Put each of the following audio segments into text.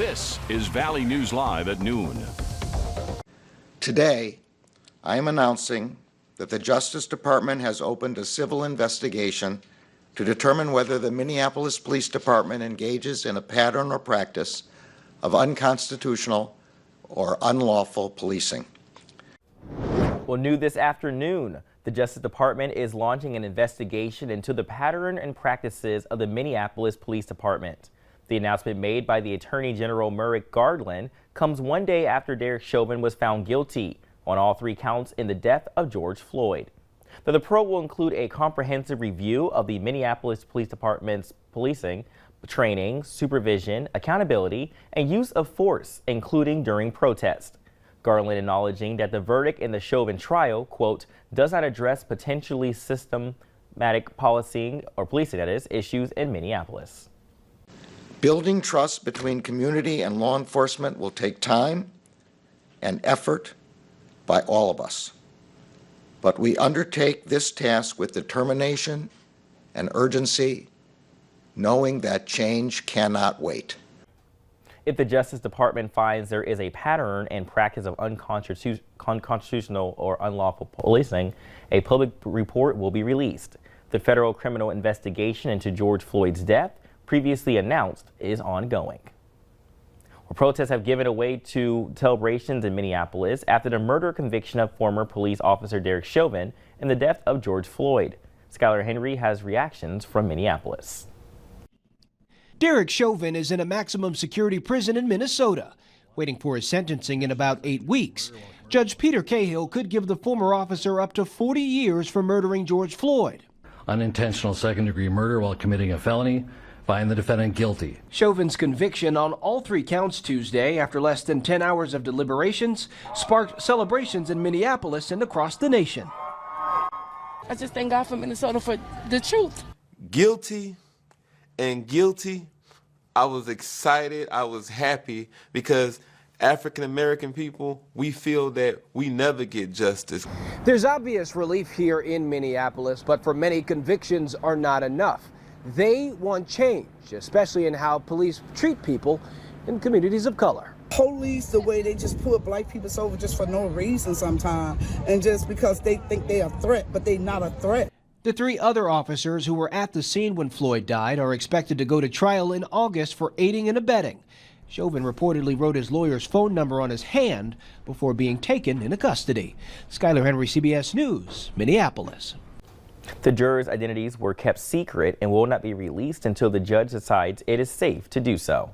This is Valley News Live at noon. Today, I am announcing that the Justice Department has opened a civil investigation to determine whether the Minneapolis Police Department engages in a pattern or practice of unconstitutional or unlawful policing. Well, new this afternoon, the Justice Department is launching an investigation into the pattern and practices of the Minneapolis Police Department. The announcement made by the Attorney General Merrick Garland comes one day after Derek Chauvin was found guilty on all 3 counts in the death of George Floyd. Now, the probe will include a comprehensive review of the Minneapolis Police Department's policing, training, supervision, accountability, and use of force, including during protest. Garland acknowledging that the verdict in the Chauvin trial, quote, does not address potentially systematic policing or policing, that is, issues in Minneapolis. Building trust between community and law enforcement will take time and effort by all of us. But we undertake this task with determination and urgency, knowing that change cannot wait. If the Justice Department finds there is a pattern and practice of unconstitutional or unlawful policing, a public report will be released. The federal criminal investigation into George Floyd's death, previously announced, is ongoing. Well, protests have given way to celebrations in Minneapolis after the murder conviction of former police officer Derek Chauvin and the death of George Floyd. Skylar Henry has reactions from Minneapolis. Derek Chauvin is in a maximum security prison in Minnesota, waiting for his sentencing in about 8 weeks. Judge Peter Cahill could give the former officer up to 40 years for murdering George Floyd. Unintentional second-degree murder while committing a felony, find the defendant guilty. Chauvin's conviction on all 3 counts Tuesday, after less than 10 hours of deliberations, sparked celebrations in Minneapolis and across the nation. I just thank God for Minnesota for the truth. Guilty and guilty. I was excited, I was happy, because African American people, we feel that we never get justice. There's obvious relief here in Minneapolis, but for many, convictions are not enough. They want change, especially in how police treat people in communities of color. Police, the way they just put black people over just for no reason sometimes, and just because they think they're a threat, but they're not a threat. The 3 other officers who were at the scene when Floyd died are expected to go to trial in August for aiding and abetting. Chauvin reportedly wrote his lawyer's phone number on his hand before being taken into custody. Skylar Henry, CBS News, Minneapolis. The jurors' identities were kept secret and will not be released until the judge decides it is safe to do so.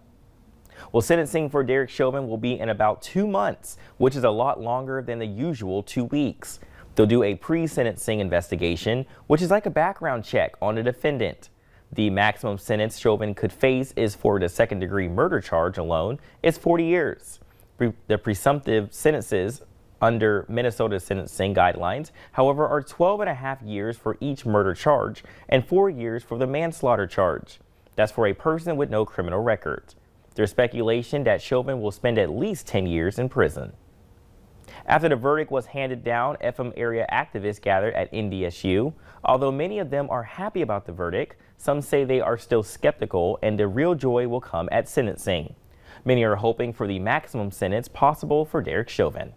Well, sentencing for Derek Chauvin will be in about 2 months, which is a lot longer than the usual 2 weeks. They'll do a pre-sentencing investigation, which is like a background check on the defendant. The maximum sentence Chauvin could face is for the second-degree murder charge alone is 40 years. The presumptive sentences under Minnesota sentencing guidelines, however, are 12.5 years for each murder charge and 4 years for the manslaughter charge. That's for a person with no criminal record. There's speculation that Chauvin will spend at least 10 years in prison. After the verdict was handed down, FM area activists gathered at NDSU. Although many of them are happy about the verdict, some say they are still skeptical and the real joy will come at sentencing. Many are hoping for the maximum sentence possible for Derek Chauvin.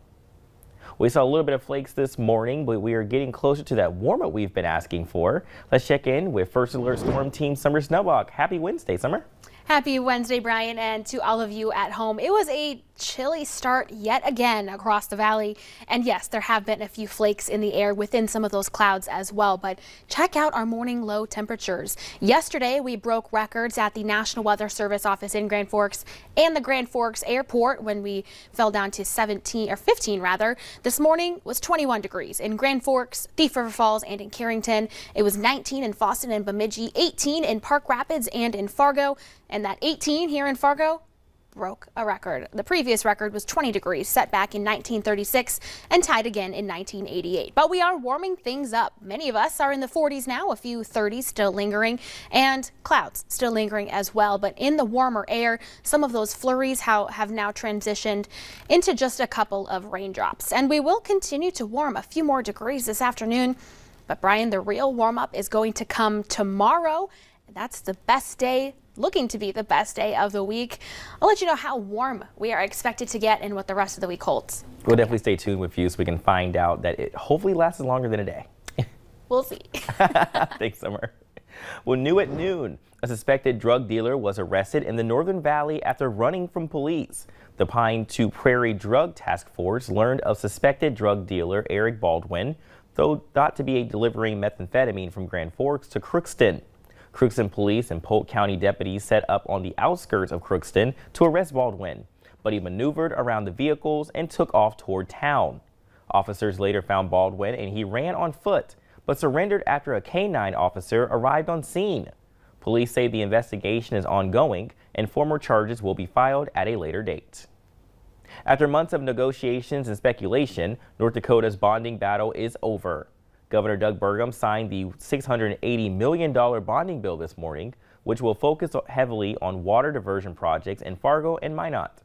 We saw a little bit of flakes this morning, but we are getting closer to that warm-up we've been asking for. Let's check in with First Alert Storm Team Summer Snowblock. Happy Wednesday, Summer. Happy Wednesday, Brian, and to all of you at home. It was a chilly start yet again across the valley. And yes, there have been a few flakes in the air within some of those clouds as well. But check out our morning low temperatures. Yesterday, we broke records at the National Weather Service office in Grand Forks and the Grand Forks Airport when we fell down to 15 rather. This morning was 21 degrees in Grand Forks, Thief River Falls, and in Carrington. It was 19 in Fosston and Bemidji, 18 in Park Rapids and in Fargo. And that 18 here in Fargo broke a record. The previous record was 20 degrees, set back in 1936 and tied again in 1988. But we are warming things up. Many of us are in the 40s now, a few 30s still lingering, and clouds still lingering as well. But in the warmer air, some of those flurries have now transitioned into just a couple of raindrops. And we will continue to warm a few more degrees this afternoon. But Brian, the real warm up is going to come tomorrow. That's the best day looking to be the best day of the week. I'll let you know how warm we are expected to get and what the rest of the week holds. We'll definitely stay tuned with you so we can find out that it hopefully lasts longer than a day. We'll see. Thanks, Summer. Well, new at noon, a suspected drug dealer was arrested in the Northern Valley after running from police. The Pine to Prairie Drug Task Force learned of suspected drug dealer Eric Baldwin, though thought to be delivering methamphetamine from Grand Forks to Crookston. Crookston police and Polk County deputies set up on the outskirts of Crookston to arrest Baldwin, but he maneuvered around the vehicles and took off toward town. Officers later found Baldwin and he ran on foot, but surrendered after a K-9 officer arrived on scene. Police say the investigation is ongoing and formal charges will be filed at a later date. After months of negotiations and speculation, North Dakota's bonding battle is over. Governor Doug Burgum signed the $680 million bonding bill this morning, which will focus heavily on water diversion projects in Fargo and Minot.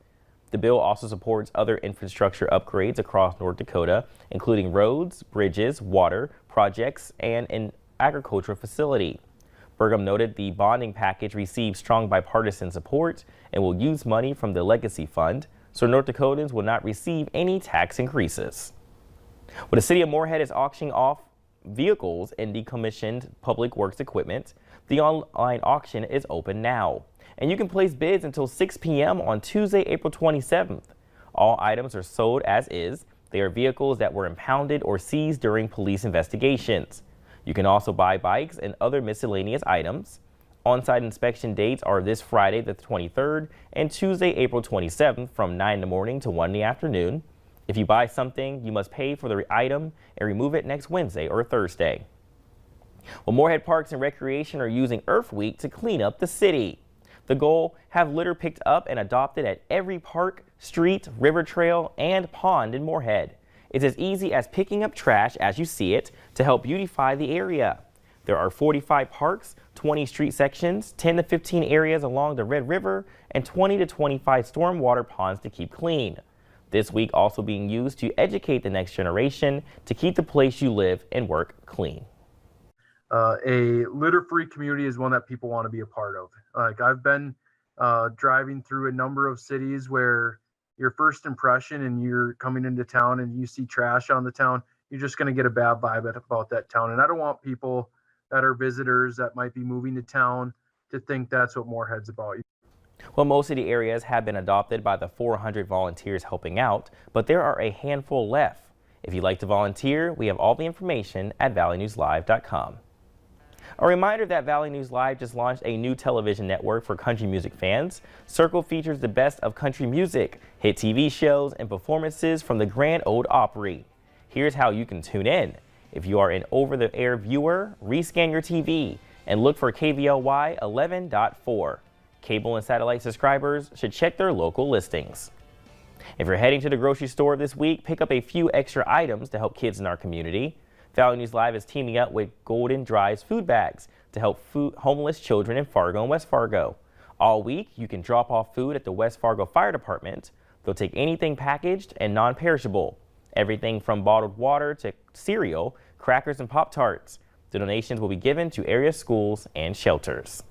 The bill also supports other infrastructure upgrades across North Dakota, including roads, bridges, water projects, and an agricultural facility. Burgum noted the bonding package received strong bipartisan support and will use money from the Legacy Fund, so North Dakotans will not receive any tax increases. Well, the city of Moorhead is auctioning off vehicles and decommissioned public works equipment. The online auction is open now, and you can place bids until 6 p.m. on Tuesday, April 27th. All items are sold as is. They are vehicles that were impounded or seized during police investigations. You can also buy bikes and other miscellaneous items. On-site inspection dates are this Friday, the 23rd, and Tuesday, April 27th from 9 in the morning to 1 in the afternoon. If you buy something, you must pay for the item and remove it next Wednesday or Thursday. Well, Moorhead Parks and Recreation are using Earth Week to clean up the city. The goal, have litter picked up and adopted at every park, street, river trail, and pond in Moorhead. It's as easy as picking up trash as you see it to help beautify the area. There are 45 parks, 20 street sections, 10 to 15 areas along the Red River, and 20 to 25 stormwater ponds to keep clean. This week also being used to educate the next generation to keep the place you live and work clean. A litter-free community is one that people want to be a part of. Like I've been driving through a number of cities where your first impression and you're coming into town and you see trash on the town, you're just going to get a bad vibe about that town. And I don't want people that are visitors that might be moving to town to think that's what Moorhead's about. Well, most of the areas have been adopted by the 400 volunteers helping out, but there are a handful left. If you'd like to volunteer, we have all the information at valleynewslive.com. A reminder that Valley News Live just launched a new television network for country music fans. Circle features the best of country music, hit TV shows, and performances from the Grand Ole Opry. Here's how you can tune in. If you are an over-the-air viewer, rescan your TV and look for KVLY 11.4. Cable and satellite subscribers should check their local listings. If you're heading to the grocery store this week, pick up a few extra items to help kids in our community. Valley News Live is teaming up with Golden Dry's food bags to help homeless children in Fargo and West Fargo. All week, you can drop off food at the West Fargo Fire Department. They'll take anything packaged and non-perishable. Everything from bottled water to cereal, crackers, and Pop-Tarts. The donations will be given to area schools and shelters.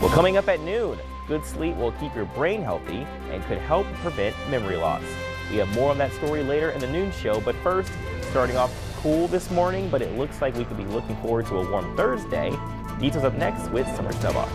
Well, coming up at noon, good sleep will keep your brain healthy and could help prevent memory loss. We have more on that story later in the noon show, but first, starting off cool this morning, but it looks like we could be looking forward to a warm Thursday. Details up next with Summer Snowball.